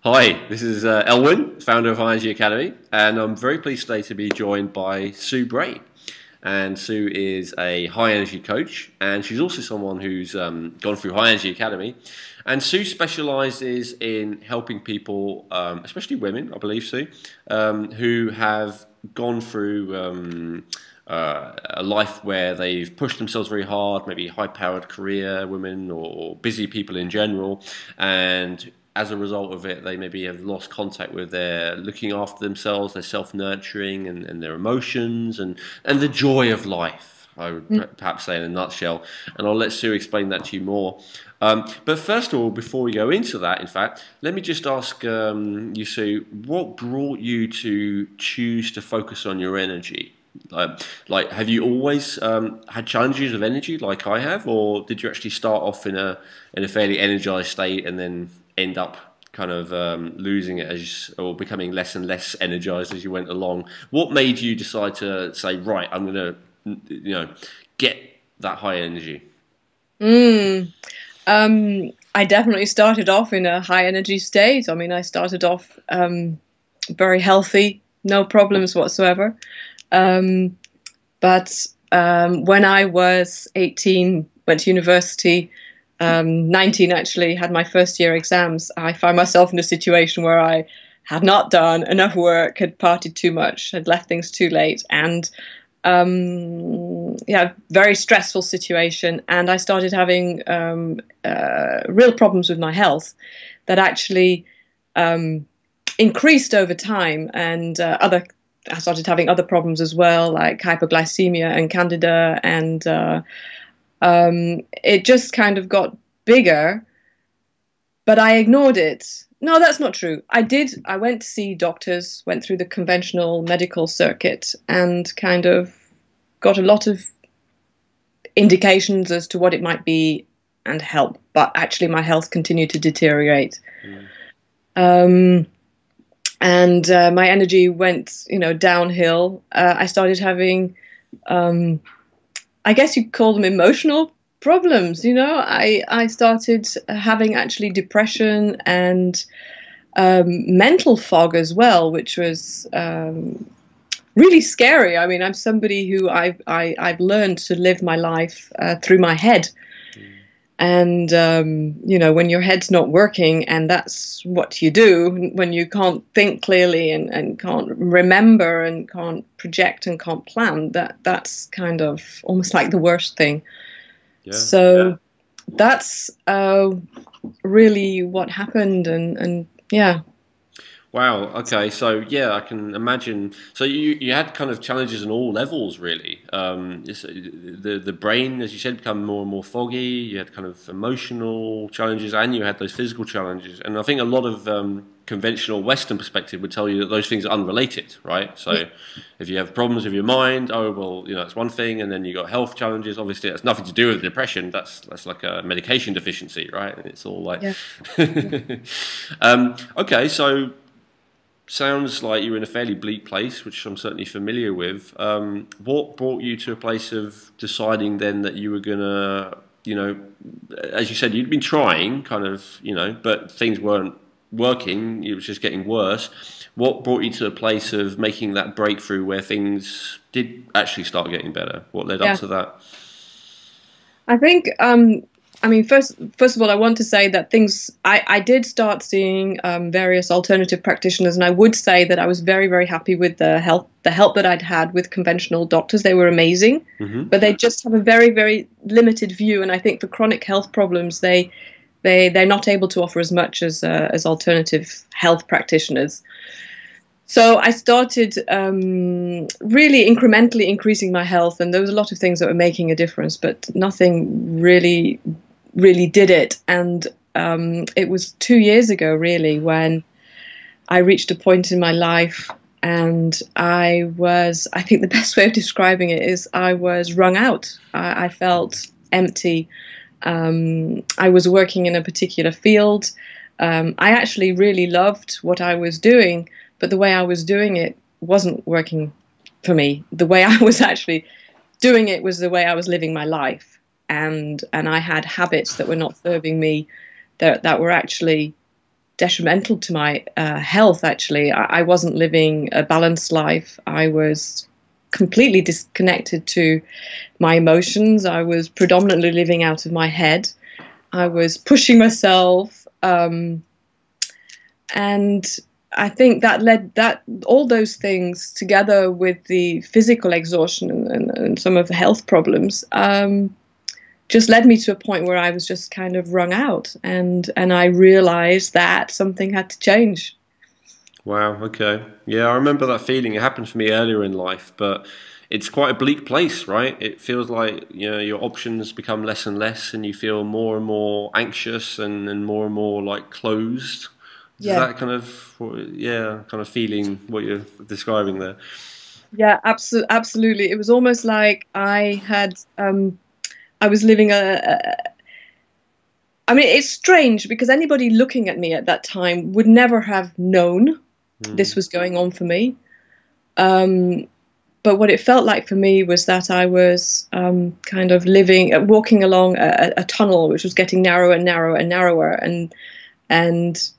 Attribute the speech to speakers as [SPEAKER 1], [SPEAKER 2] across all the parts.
[SPEAKER 1] Hi, this is Elwin, founder of High Energy Academy, and I'm very pleased today to be joined by Su Bray. And Sue is a high energy coach, and she's also someone who's gone through High Energy Academy. And Sue specializes in helping people, especially women, I believe, Sue, who have gone through a life where they've pushed themselves very hard, maybe high-powered career women or busy people in general, and as a result of it, they maybe have lost contact with their looking after themselves, their self-nurturing, and their emotions, and the joy of life, I would perhaps say in a nutshell. And I'll let Sue explain that to you more. But first of all, before we go into that, in fact, let me just ask you, Sue, what brought you to choose to focus on your energy? Like, have you always had challenges of energy like I have, or did you actually start off in a fairly energized state and then end up kind of losing it or becoming less and less energized as you went along? What made you decide to say, right, I'm going to, get that high energy?
[SPEAKER 2] I definitely started off in a high energy state. I mean, I started off very healthy, no problems whatsoever. But when I was 18, went to university, 19 actually, had my first year exams, I found myself in a situation where I had not done enough work, had partied too much, had left things too late, and yeah, very stressful situation. And I started having real problems with my health that actually increased over time, and I started having other problems as well, like hypoglycemia and candida, and it just kind of got bigger, but I ignored it. No, that's not true. I went to see doctors, went through the conventional medical circuit, and kind of got a lot of indications as to what it might be and help. But actually, my health continued to deteriorate. And my energy went, downhill. I started having, I guess you'd call them emotional problems. I started having actually depression and mental fog as well, which was really scary. I mean, I'm somebody who I've learned to live my life through my head. And, when your head's not working, and that's what you do, when you can't think clearly and can't remember and can't project and can't plan, that's kind of almost like the worst thing. So that's really what happened. And yeah.
[SPEAKER 1] Wow. Okay. So yeah, I can imagine. So you had kind of challenges on all levels, really. The brain, as you said, become more and more foggy. You had kind of emotional challenges, and you had those physical challenges. And I think a lot of conventional Western perspective would tell you that those things are unrelated, right? So if you have problems with your mind, oh well, that's one thing, and then you got health challenges. Obviously, that's nothing to do with depression. That's like a medication deficiency, right? And it's all like, okay, so. Sounds like you're in a fairly bleak place, which I'm certainly familiar with. What brought you to a place of deciding then that you were gonna, as you said, you'd been trying, kind of, but things weren't working. It was just getting worse. What brought you to a place of making that breakthrough where things did actually start getting better? What led up to that?
[SPEAKER 2] I think I mean, first of all, I want to say that I did start seeing various alternative practitioners, and I would say that I was very, very happy with the help that I'd had with conventional doctors. They were amazing, but they just have a very, very limited view. And I think for chronic health problems, they're not able to offer as much as alternative health practitioners. So I started really incrementally increasing my health, and there was a lot of things that were making a difference, but nothing really did it. And it was 2 years ago, really, when I reached a point in my life, and I think the best way of describing it is I was wrung out. I felt empty. I was working in a particular field. I actually really loved what I was doing, but the way I was doing it wasn't working for me. The way I was actually doing it was the way I was living my life. And I had habits that were not serving me, that were actually detrimental to my health, actually. I wasn't living a balanced life. I was completely disconnected to my emotions. I was predominantly living out of my head. I was pushing myself. And I think that all those things, together with the physical exhaustion and some of the health problems, just led me to a point where I was just kind of wrung out, and I realized that something had to change.
[SPEAKER 1] Wow, okay. Yeah, I remember that feeling. It happened for me earlier in life, but it's quite a bleak place, right? It feels like, your options become less and less, and you feel more and more anxious and more like closed. Is
[SPEAKER 2] Yeah.
[SPEAKER 1] that kind of feeling what you're describing there?
[SPEAKER 2] Yeah, absolutely. It was almost like I was living I mean, it's strange because anybody looking at me at that time would never have known this was going on for me. But what it felt like for me was that I was kind of walking along a tunnel which was getting narrower and narrower and narrower, and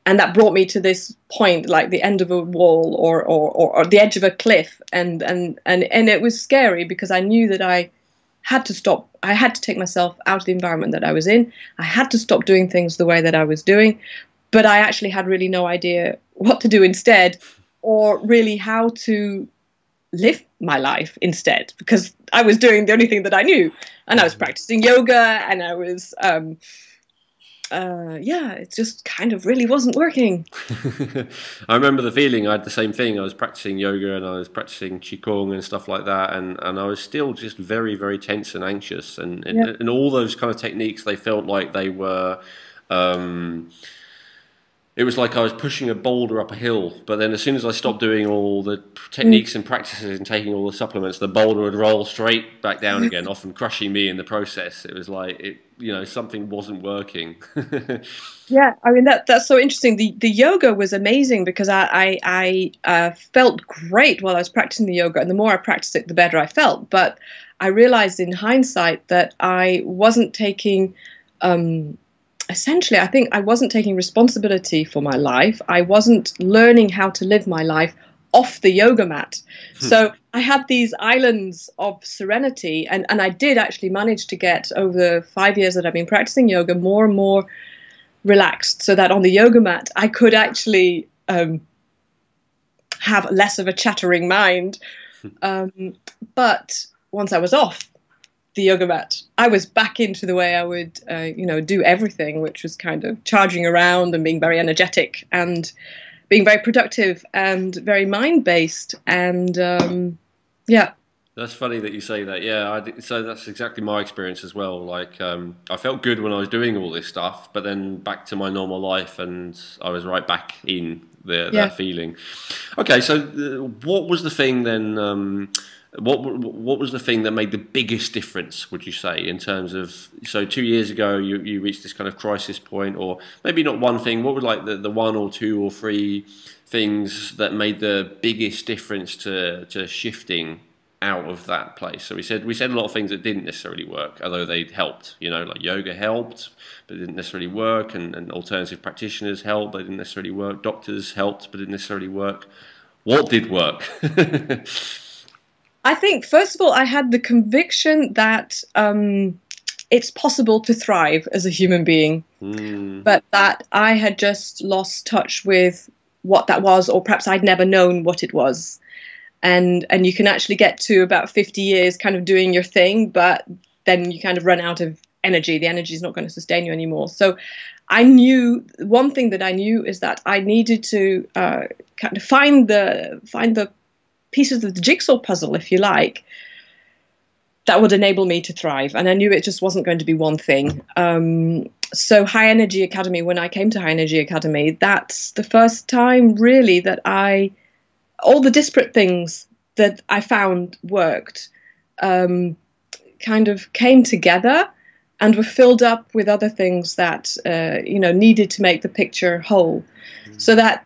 [SPEAKER 2] that brought me to this point, like the end of a wall or the edge of a cliff, and it was scary because I knew that I had to stop. I had to take myself out of the environment that I was in. I had to stop doing things the way that I was doing, but I actually had really no idea what to do instead, or really how to live my life instead, because I was doing the only thing that I knew, and I was practicing yoga, and I was it just kind of really wasn't working.
[SPEAKER 1] I remember the feeling. I had the same thing. I was practicing yoga and I was practicing qigong and stuff like that, and I was still just very, very tense and anxious, and all those kind of techniques, they felt like they were it was like I was pushing a boulder up a hill, but then as soon as I stopped doing all the techniques and practices and taking all the supplements, the boulder would roll straight back down again, often crushing me in the process. It was like something wasn't working.
[SPEAKER 2] Yeah, I mean that's so interesting. The yoga was amazing because I felt great while I was practicing the yoga, and the more I practiced it, the better I felt. But I realized in hindsight that I wasn't taking essentially, I think I wasn't taking responsibility for my life. I wasn't learning how to live my life off the yoga mat. So I had these islands of serenity, and I did actually manage to get, over the 5 years that I've been practicing yoga, more and more relaxed, so that on the yoga mat I could actually have less of a chattering mind. But once I was off the yoga mat, I was back into the way I would, do everything, which was kind of charging around and being very energetic and being very productive and very mind-based. And yeah.
[SPEAKER 1] That's funny that you say that. Yeah, so that's exactly my experience as well. Like, I felt good when I was doing all this stuff, but then back to my normal life, and I was right back in that feeling. Okay, so what was the thing then? What was the thing that made the biggest difference, would you say, in terms of, so 2 years ago you reached this kind of crisis point, or maybe not one thing, what were like the one or two or three things that made the biggest difference to shifting out of that place? So we said a lot of things that didn't necessarily work, although they helped, like yoga helped, but it didn't necessarily work, and alternative practitioners helped, but it didn't necessarily work, doctors helped, but it didn't necessarily work. What did work?
[SPEAKER 2] I think, first of all, I had the conviction that it's possible to thrive as a human being, but that I had just lost touch with what that was, or perhaps I'd never known what it was. And you can actually get to about 50 years kind of doing your thing, but then you kind of run out of energy. The energy is not going to sustain you anymore. So I knew, one thing that I knew is that I needed to kind of find the pieces of the jigsaw puzzle, if you like, that would enable me to thrive. And I knew it just wasn't going to be one thing. So High Energy Academy, when I came to High Energy Academy, that's the first time really that all the disparate things that I found worked kind of came together and were filled up with other things that needed to make the picture whole. So that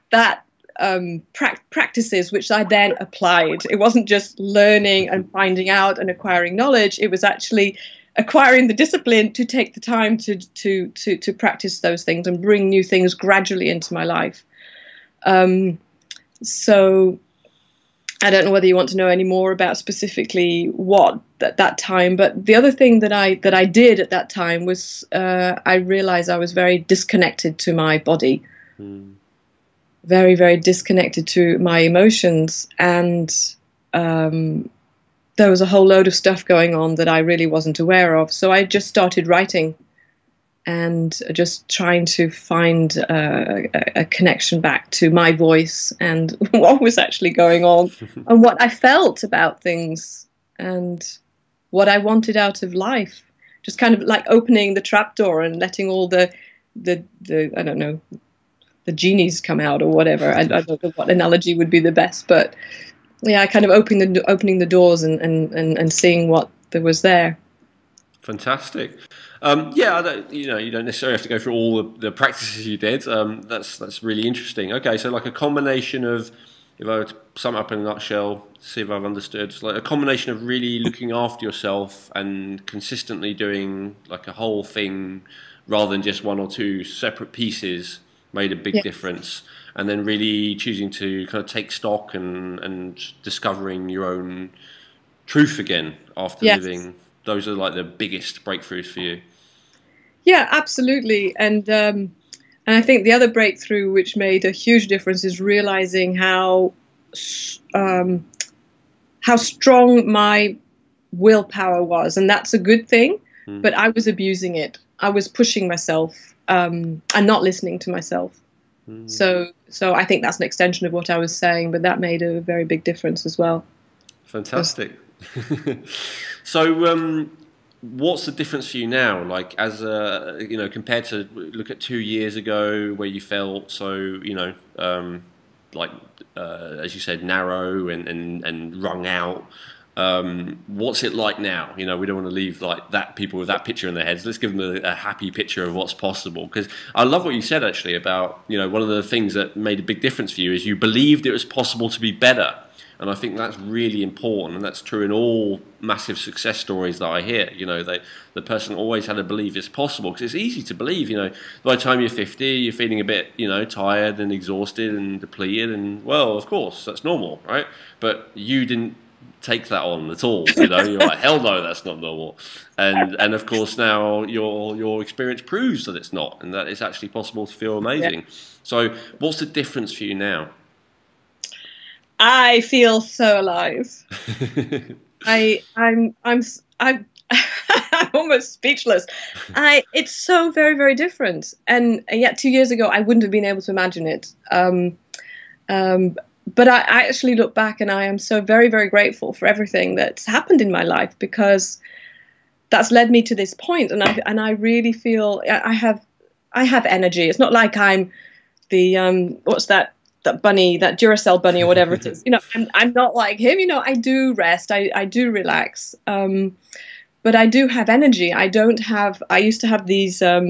[SPEAKER 2] practices which I then applied. It wasn't just learning and finding out and acquiring knowledge. It was actually acquiring the discipline to take the time to practice those things and bring new things gradually into my life. So I don't know whether you want to know any more about specifically what at that time, but the other thing that I did at that time was I realized I was very disconnected to my body, very, very disconnected to my emotions, and there was a whole load of stuff going on that I really wasn't aware of. So I just started writing and just trying to find a connection back to my voice and what was actually going on and what I felt about things and what I wanted out of life. Just kind of like opening the trapdoor and letting all the I don't know, the genies come out or whatever. I don't know what analogy would be the best, but yeah, kind of opening the doors and seeing what there was there.
[SPEAKER 1] Fantastic. Yeah, you don't necessarily have to go through all the practices you did. That's really interesting. Okay, so like a combination of, if I were to sum it up in a nutshell, see if I've understood, it's like a combination of really looking after yourself and consistently doing like a whole thing rather than just one or two separate pieces made a big difference. And then really choosing to kind of take stock and discovering your own truth again after living. Those are like the biggest breakthroughs for you.
[SPEAKER 2] Yeah, absolutely. And I think the other breakthrough which made a huge difference is realizing how strong my willpower was. And that's a good thing, but I was abusing it. I was pushing myself and not listening to myself. So I think that's an extension of what I was saying, but that made a very big difference as well.
[SPEAKER 1] Fantastic. So, what's the difference for you now? Like, as compared to look at 2 years ago, where you felt so, as you said, narrow and wrung out. What's it like now? We don't want to leave like that people with that picture in their heads. Let's give them a happy picture of what's possible. Because I love what you said actually about one of the things that made a big difference for you is you believed it was possible to be better. And I think that's really important, and that's true in all massive success stories that I hear. The person always had to believe it's possible, because it's easy to believe. By the time you're 50, you're feeling a bit, tired and exhausted and depleted, and well, of course, that's normal, right? But you didn't take that on at all. You're like, hell no, that's not normal. And of course now your experience proves that it's not, and that it's actually possible to feel amazing. Yeah. So, what's the difference for you now?
[SPEAKER 2] I feel so alive. I'm almost speechless. It's so very, very different. And yet 2 years ago I wouldn't have been able to imagine it. But I actually look back and I am so very, very grateful for everything that's happened in my life, because that's led me to this point. And I really feel I have energy. It's not like I'm the what's that bunny, that Duracell bunny or whatever it is. I'm not like him. I do rest. I do relax. But I do have energy. I used to have these a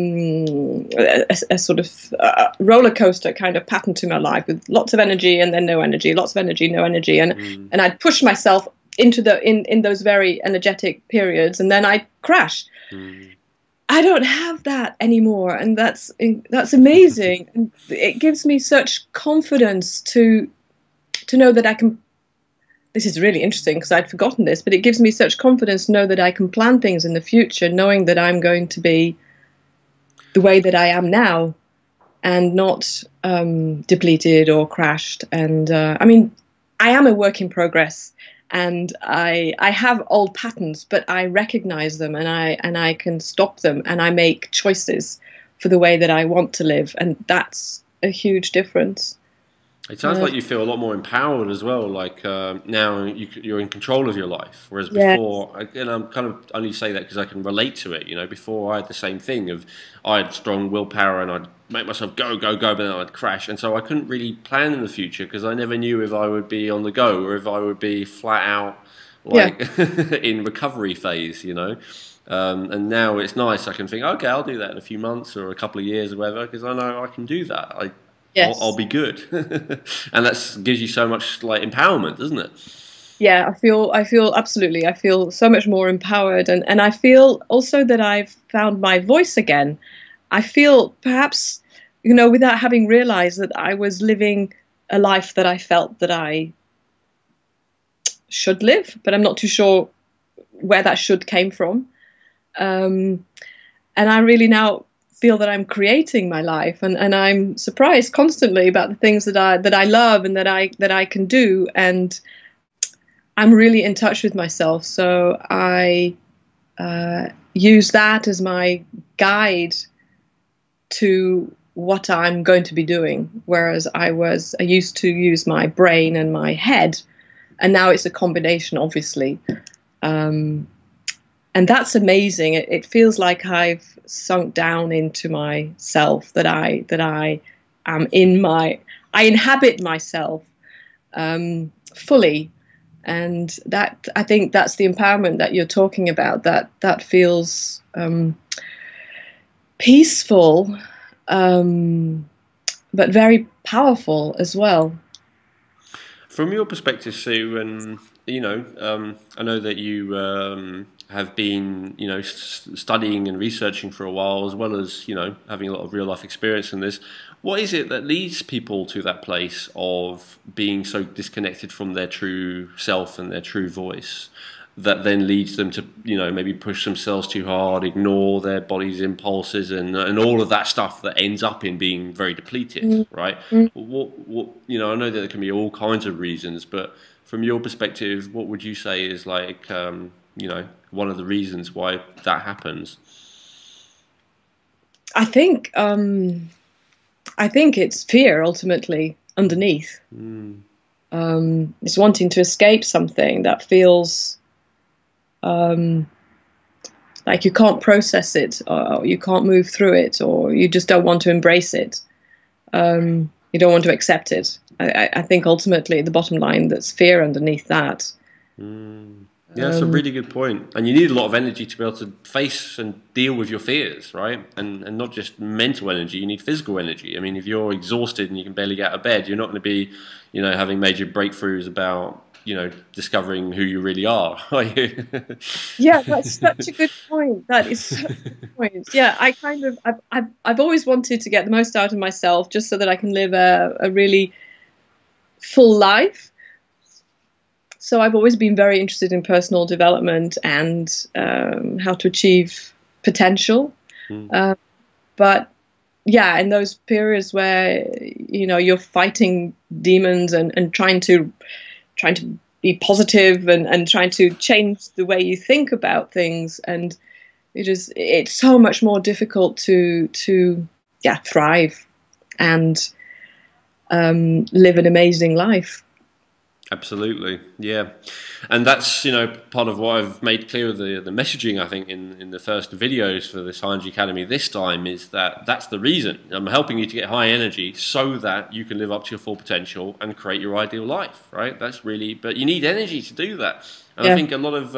[SPEAKER 2] sort of roller coaster kind of pattern to my life, with lots of energy and then no energy, lots of energy, no energy, and I'd push myself into in those very energetic periods, and then I'd crash. I don't have that anymore, and that's amazing. And it gives me such confidence to know that I can. This is really interesting because I'd forgotten this, but it gives me such confidence to know that I can plan things in the future, knowing that I'm going to be the way that I am now, and not depleted or crashed. And I am a work in progress. And I have old patterns, but I recognize them, and I can stop them, and I make choices for the way that I want to live, and that's a huge difference.
[SPEAKER 1] It sounds like you feel a lot more empowered as well. Like now you're in control of your life, whereas before, and I'm kind of only say that because I can relate to it. Before I had the same thing of I had strong willpower and I'd make myself go, but then I'd crash, and so I couldn't really plan in the future because I never knew if I would be on the go or if I would be flat out in recovery phase. And now it's nice. I can think, okay, I'll do that in a few months or a couple of years or whatever, because I know I can do that. I'll be good. And that gives you so much like empowerment, doesn't it?
[SPEAKER 2] Yeah, I feel absolutely. I feel so much more empowered, and I feel also that I've found my voice again. I feel perhaps, without having realized that I was living a life that I felt that I should live, but I'm not too sure where that should came from. Um, and I really now feel that I'm creating my life, and I'm surprised constantly about the things that I love and that I can do, and I'm really in touch with myself. So I use that as my guide to what I'm going to be doing. Whereas I used to use my brain and my head, and now it's a combination, obviously. Um, and that's amazing. It feels like I've sunk down into myself. That I am I inhabit myself fully, and that, I think, that's the empowerment that you're talking about. That feels peaceful, but very powerful as well.
[SPEAKER 1] From your perspective, Sue, and I know that you have been, studying and researching for a while, as well as having a lot of real life experience in this. What is it that leads people to that place of being so disconnected from their true self and their true voice, that then leads them to maybe push themselves too hard, ignore their body's impulses, and all of that stuff that ends up in being very depleted, right?
[SPEAKER 2] Mm.
[SPEAKER 1] What I know that there can be all kinds of reasons, but from your perspective, what would you say is like one of the reasons why that happens?
[SPEAKER 2] I think I think it's fear ultimately underneath.
[SPEAKER 1] Mm.
[SPEAKER 2] It's wanting to escape something that feels um, like you can't process it, or you can't move through it, or you just don't want to embrace it. You don't want to accept it. I think ultimately the bottom line, that's fear underneath that.
[SPEAKER 1] Mm. Yeah, that's a really good point. And you need a lot of energy to be able to face and deal with your fears, right? And not just mental energy, you need physical energy. I mean, if you're exhausted and you can barely get out of bed, you're not going to be, having major breakthroughs about, discovering who you really are you?
[SPEAKER 2] Yeah, that's such a good point. That is such a good point. Yeah, I've always wanted to get the most out of myself, just so that I can live a really full life. So I've always been very interested in personal development and how to achieve potential.
[SPEAKER 1] Mm.
[SPEAKER 2] But yeah, in those periods where you're fighting demons, and trying to be positive, and trying to change the way you think about things, and it's so much more difficult to thrive and live an amazing life.
[SPEAKER 1] Absolutely, yeah, and that's part of what I've made clear with the messaging. I think in the first videos for this High Energy Academy this time is that's the reason I'm helping you to get high energy so that you can live up to your full potential and create your ideal life. Right? That's really, but you need energy to do that, and I
[SPEAKER 2] Yeah.
[SPEAKER 1] think a lot of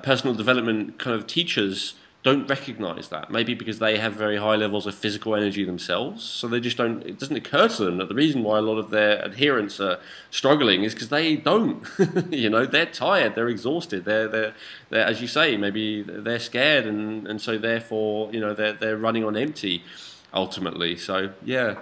[SPEAKER 1] personal development kind of teachers don't recognize that, maybe because they have very high levels of physical energy themselves, so they just don't, it doesn't occur to them that the reason why a lot of their adherents are struggling is because they don't they're tired, they're exhausted, they're as you say, maybe they're scared, and so therefore they're running on empty ultimately. So yeah,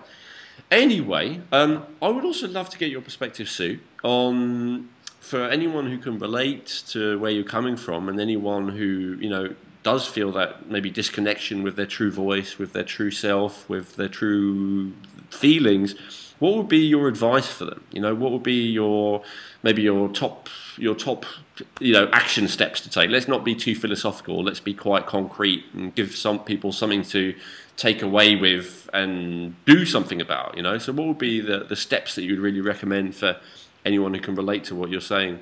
[SPEAKER 1] anyway, I would also love to get your perspective, Sue, on, for anyone who can relate to where you're coming from, and anyone who does feel that maybe disconnection with their true voice, with their true self, with their true feelings, what would be your advice for them? What would be your top action steps to take? Let's not be too philosophical. Let's be quite concrete and give some people something to take away with and do something about. So what would be the steps that you would really recommend for anyone who can relate to what you're saying?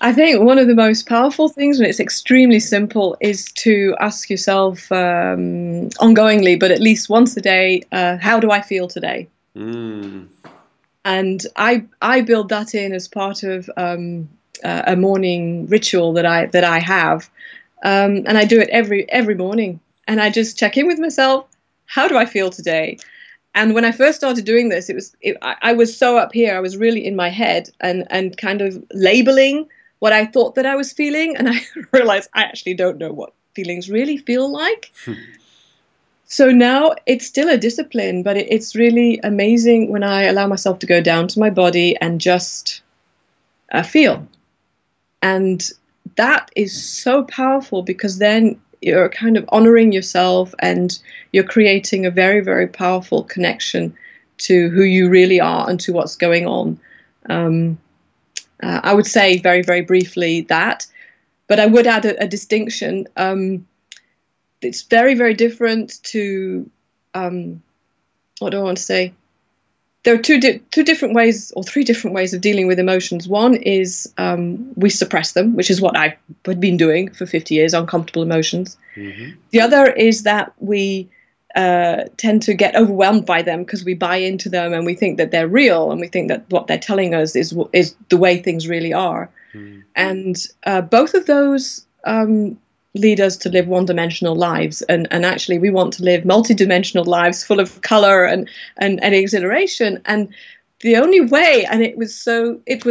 [SPEAKER 2] I think one of the most powerful things, when it's extremely simple, is to ask yourself ongoingly, but at least once a day, how do I feel today?
[SPEAKER 1] Mm.
[SPEAKER 2] And I build that in as part of a morning ritual that I have, and I do it every morning, and I just check in with myself. How do I feel today? And when I first started doing this, I was so up here. I was really in my head and kind of labeling what I thought that I was feeling. And I realized I actually don't know what feelings really feel like. So now it's still a discipline, but it's really amazing when I allow myself to go down to my body and just feel. And that is so powerful, because then you're kind of honoring yourself and you're creating a very, very powerful connection to who you really are and to what's going on. I would say very, very briefly that, but I would add a distinction. It's very, very different to, what do I want to say? There are two different ways, or three different ways of dealing with emotions. One is we suppress them, which is what I've been doing for 50 years, uncomfortable emotions. Mm-hmm. The other is that we tend to get overwhelmed by them because we buy into them and we think that they're real, and we think that what they're telling us is the way things really are. Mm-hmm. And both of those lead us to live one-dimensional lives, and actually we want to live multi-dimensional lives full of color and exhilaration. And the only way, and it was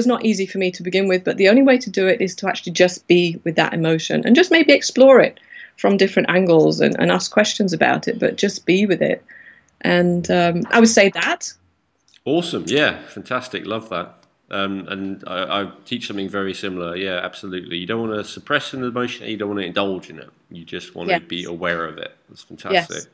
[SPEAKER 2] not easy for me to begin with, but the only way to do it is to actually just be with that emotion and just maybe explore it from different angles and ask questions about it, but just be with it. And I would say that.
[SPEAKER 1] Awesome. Yeah, fantastic. Love that. And I teach something very similar. Yeah, absolutely. You don't want to suppress an emotion. You don't want to indulge in it. You just want to be aware of it. That's fantastic.
[SPEAKER 2] Yes,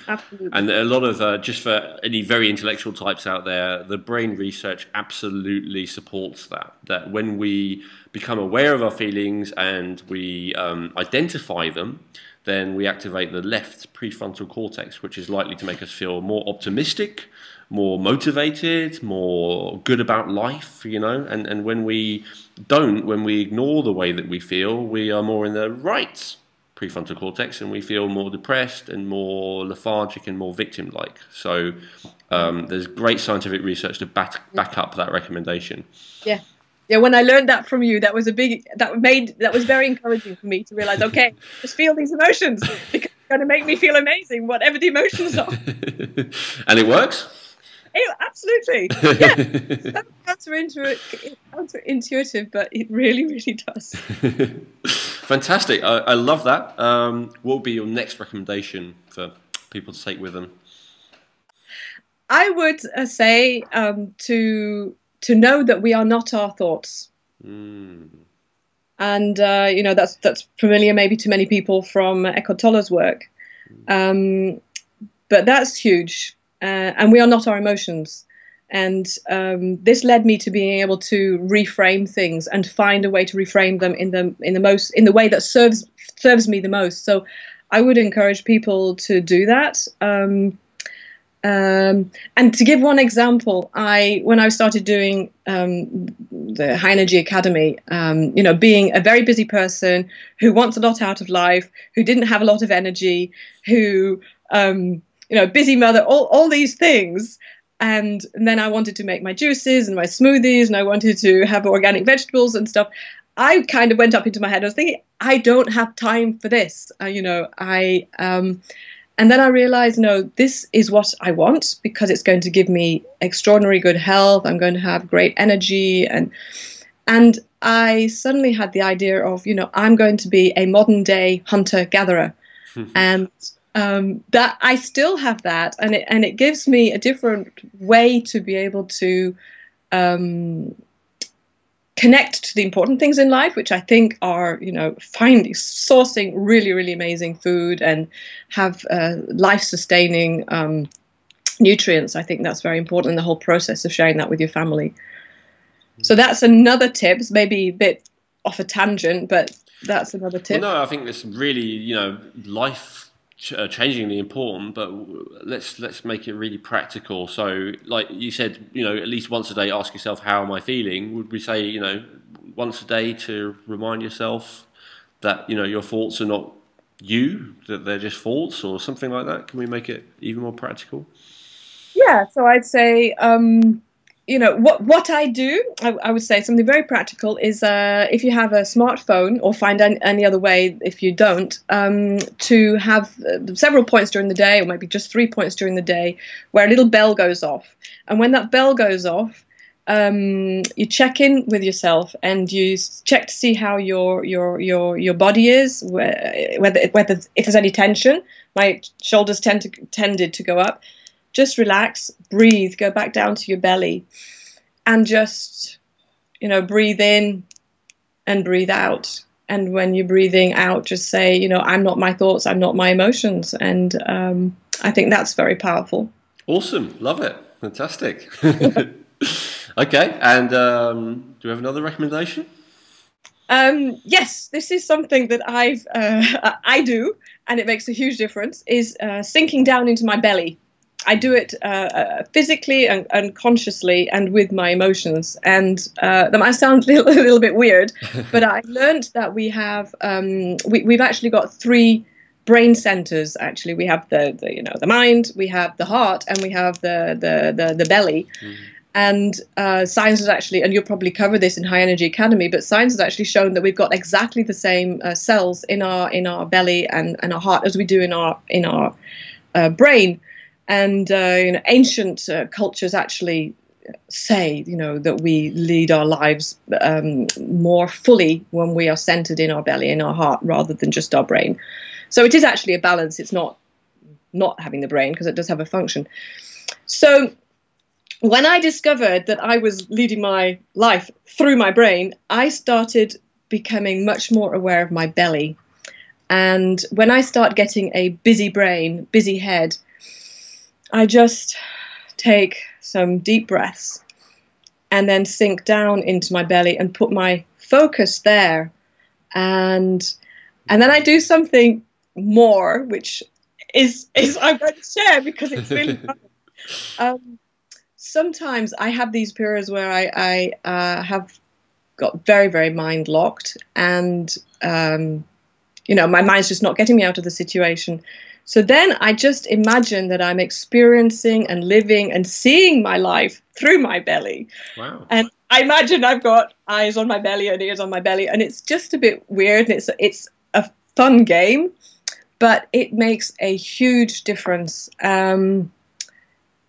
[SPEAKER 2] absolutely.
[SPEAKER 1] And a lot of, just for any very intellectual types out there, the brain research absolutely supports that. That when we become aware of our feelings and we identify them, then we activate the left prefrontal cortex, which is likely to make us feel more optimistic, more motivated, more good about life, and when we ignore the way that we feel, we are more in the right prefrontal cortex and we feel more depressed and more lethargic and more victim-like. So there's great scientific research to back up that recommendation.
[SPEAKER 2] Yeah. Yeah, when I learned that from you, that was very encouraging for me to realize, okay, just feel these emotions because it's going to make me feel amazing, whatever the emotions are.
[SPEAKER 1] And it works?
[SPEAKER 2] Absolutely. Yeah. It's counterintuitive, but it really, really does.
[SPEAKER 1] Fantastic. I love that. What will be your next recommendation for people to take with them?
[SPEAKER 2] I would say to know that we are not our thoughts. Mm. And, that's familiar maybe to many people from Eckhart Tolle's work. But that's huge. And we are not our emotions. And this led me to being able to reframe things and find a way to reframe them in the way that serves me the most. So I would encourage people to do that. And to give one example, when I started doing the High Energy Academy, being a very busy person who wants a lot out of life, who didn't have a lot of energy, who busy mother, all these things. And then I wanted to make my juices and my smoothies, and I wanted to have organic vegetables and stuff. I kind of went up into my head. I was thinking, I don't have time for this. And then I realized, no, this is what I want because it's going to give me extraordinary good health. I'm going to have great energy. And I suddenly had the idea of, I'm going to be a modern day hunter-gatherer. And that I still have that. And it gives me a different way to be able to connect to the important things in life, which I think are, sourcing really, really amazing food and have life-sustaining nutrients. I think that's very important in the whole process of sharing that with your family. So that's another tip. It's maybe a bit off a tangent, but that's another tip.
[SPEAKER 1] Well, no, I think it's really, life changingly important, but let's make it really practical. So like you said, at least once a day ask yourself, how am I feeling? Would we say, once a day to remind yourself that your thoughts are not you, that they're just thoughts, or something like that? Can we make it even more practical?
[SPEAKER 2] Yeah, so I'd say what I do, I would say something very practical is if you have a smartphone, or find any other way if you don't, to have several points during the day, or maybe just 3 points during the day, where a little bell goes off. And when that bell goes off, you check in with yourself and you check to see how your body is, whether if there's any tension. My shoulders tended to go up. Just relax, breathe, go back down to your belly, and just, breathe in and breathe out. And when you're breathing out, just say, I'm not my thoughts, I'm not my emotions. And I think that's very powerful.
[SPEAKER 1] Awesome. Love it. Fantastic. Okay. And do you have another recommendation?
[SPEAKER 2] Yes, this is something that I do, and it makes a huge difference, is sinking down into my belly. I do it physically and consciously and with my emotions. And that might sound a little bit weird, but I learned that we have we've actually got 3 brain centers. Actually, we have the mind, we have the heart, and we have the belly. Mm-hmm. And science has actually, and you'll probably cover this in High Energy Academy, but science has actually shown that we've got exactly the same cells in our belly and our heart as we do in our brain. And ancient cultures actually say, that we lead our lives more fully when we are centered in our belly and our heart, rather than just our brain. So it is actually a balance. It's not having the brain, because it does have a function. So when I discovered that I was leading my life through my brain, I started becoming much more aware of my belly. And when I start getting a busy brain, busy head, I just take some deep breaths and then sink down into my belly and put my focus there. And then I do something more, which is I'm going to share because it's really fun. Sometimes I have these periods where I have got very, very mind locked, and my mind's just not getting me out of the situation. So then I just imagine that I'm experiencing and living and seeing my life through my belly.
[SPEAKER 1] Wow.
[SPEAKER 2] And I imagine I've got eyes on my belly and ears on my belly, and it's just a bit weird, and it's a fun game, but it makes a huge difference.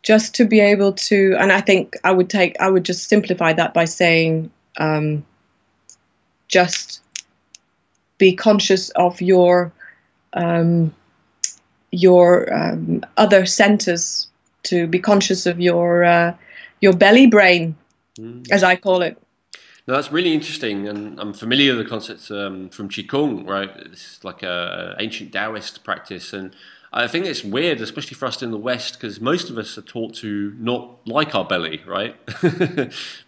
[SPEAKER 2] Just to be able to, and I think I would just simplify that by saying, just be conscious of your other centers, to be conscious of your belly brain, as I call it.
[SPEAKER 1] No, that's really interesting, and I'm familiar with the concepts from Qigong, right? It's like a ancient Taoist practice, and I think it's weird, especially for us in the West, because most of us are taught to not like our belly, right?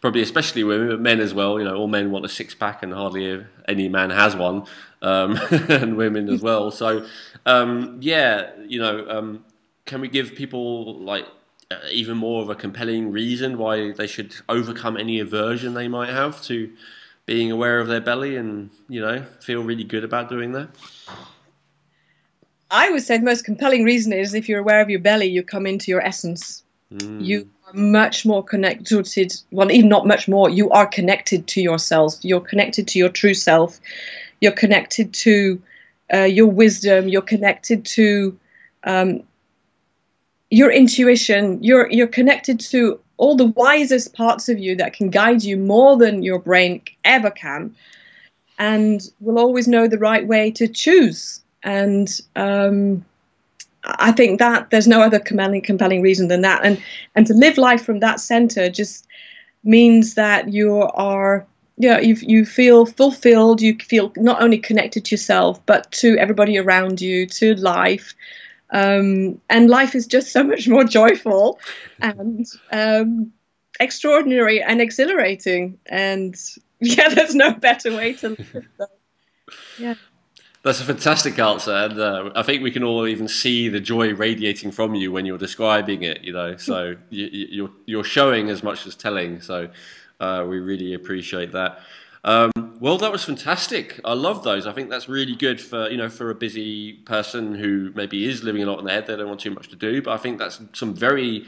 [SPEAKER 1] Probably, especially women, men as well. All men want a six-pack, and hardly any man has one, and women as well. So, can we give people even more of a compelling reason why they should overcome any aversion they might have to being aware of their belly, and feel really good about doing that?
[SPEAKER 2] I would say the most compelling reason is, if you're aware of your belly, you come into your essence. You are much more connected. Well, even not much more. You are connected to yourself. You're connected to your true self. You're connected to your wisdom. You're connected to your intuition. You're connected to all the wisest parts of you that can guide you more than your brain ever can, and will always know the right way to choose. And I think that there's no other compelling reason than that. And to live life from that center just means that you feel fulfilled. You feel not only connected to yourself, but to everybody around you, to life. And life is just so much more joyful and extraordinary and exhilarating. And there's no better way to live. So, yeah.
[SPEAKER 1] That's a fantastic answer, and I think we can all even see the joy radiating from you when you're describing it. So you're showing as much as telling. So we really appreciate that. Well, that was fantastic. I love those. I think that's really good for a busy person who maybe is living a lot in their head. They don't want too much to do, but I think that's some very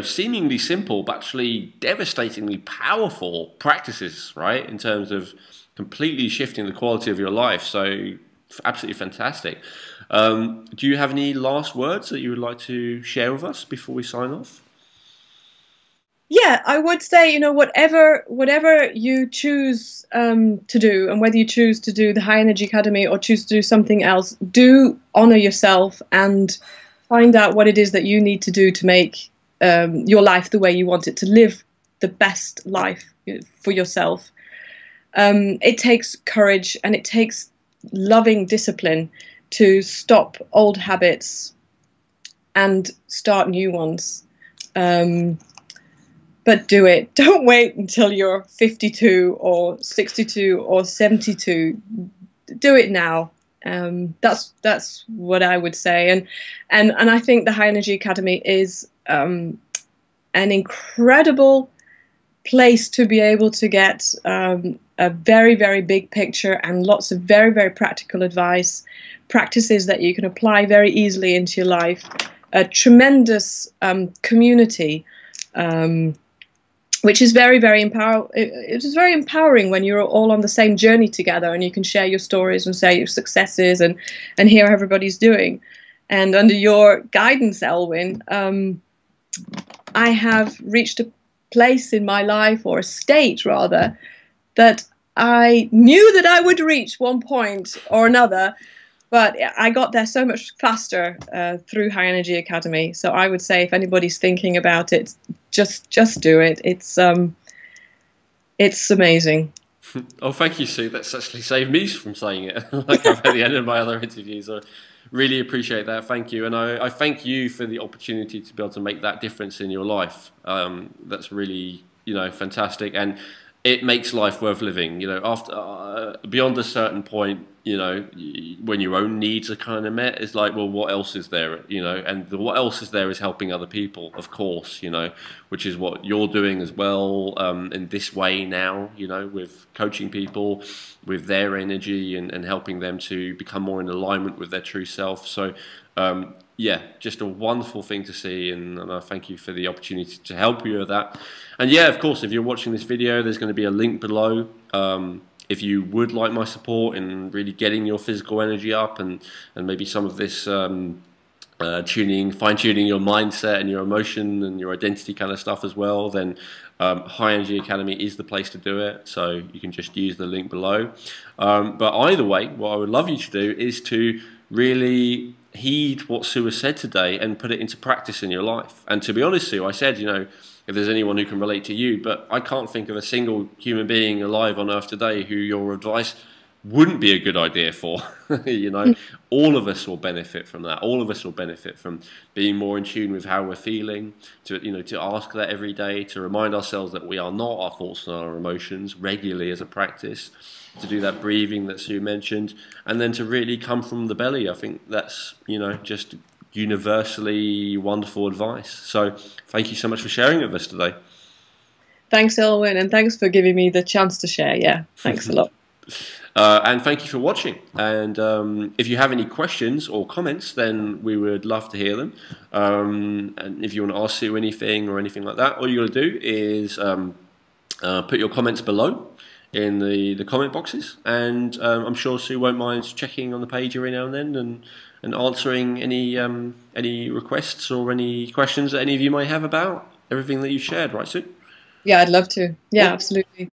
[SPEAKER 1] seemingly simple but actually devastatingly powerful practices, right? In terms of completely shifting the quality of your life. So absolutely fantastic. Do you have any last words that you would like to share with us before we sign off?
[SPEAKER 2] Yeah, I would say, whatever you choose to do, and whether you choose to do the High Energy Academy or choose to do something else, do honor yourself and find out what it is that you need to do to make your life the way you want it, to live the best life for yourself. It takes courage and it takes loving discipline to stop old habits and start new ones. But do it. Don't wait until you're 52 or 62 or 72. Do it now. That's what I would say. And I think the High Energy Academy is an incredible place to be able to get a very, very big picture and lots of very, very practical advice, practices that you can apply very easily into your life, a tremendous community, which is very, very it is very empowering when you're all on the same journey together and you can share your stories and share your successes and hear how everybody's doing. And under your guidance, Elwyn, I have reached a place in my life, or a state rather, that I knew that I would reach one point or another, but I got there so much faster through High Energy Academy. So I would say, if anybody's thinking about it, just do it. It's amazing.
[SPEAKER 1] Oh, thank you, Sue. That's actually saved me from saying it, like I've at the end of my other interviews. I really appreciate that. Thank you, and I thank you for the opportunity to be able to make that difference in your life. That's really, fantastic, and it makes life worth living. After beyond a certain point, when your own needs are kind of met, it's like, well, what else is there? And what else is there is helping other people, of course. Which is what you're doing as well, in this way now. With coaching people with their energy and helping them to become more in alignment with their true self. So. Yeah, just a wonderful thing to see, and I thank you for the opportunity to help you with that. And yeah, of course, if you're watching this video, there's going to be a link below. If you would like my support in really getting your physical energy up and maybe some of this fine-tuning your mindset and your emotion and your identity kind of stuff as well, then High Energy Academy is the place to do it. So you can just use the link below. But either way, what I would love you to do is to really heed what Sue has said today and put it into practice in your life. And to be honest, Sue, I said, if there's anyone who can relate to you, but I can't think of a single human being alive on earth today who your advice wouldn't be a good idea for. All of us will benefit from that. All of us will benefit from being more in tune with how we're feeling, to ask that every day, to remind ourselves that we are not our thoughts and our emotions regularly as a practice, to do that breathing that Sue mentioned, and then to really come from the belly. I think that's, just universally wonderful advice. So thank you so much for sharing it with us today.
[SPEAKER 2] Thanks, Elwyn, and thanks for giving me the chance to share. Yeah, thanks a lot.
[SPEAKER 1] And thank you for watching. And if you have any questions or comments, then we would love to hear them. And if you want to ask Sue anything or anything like that, all you got to do is put your comments below in the comment boxes, and I'm sure Sue won't mind checking on the page every now and then and answering any requests or any questions that any of you might have about everything that you shared, right, Sue?
[SPEAKER 2] Yeah, I'd love to. Yeah, absolutely.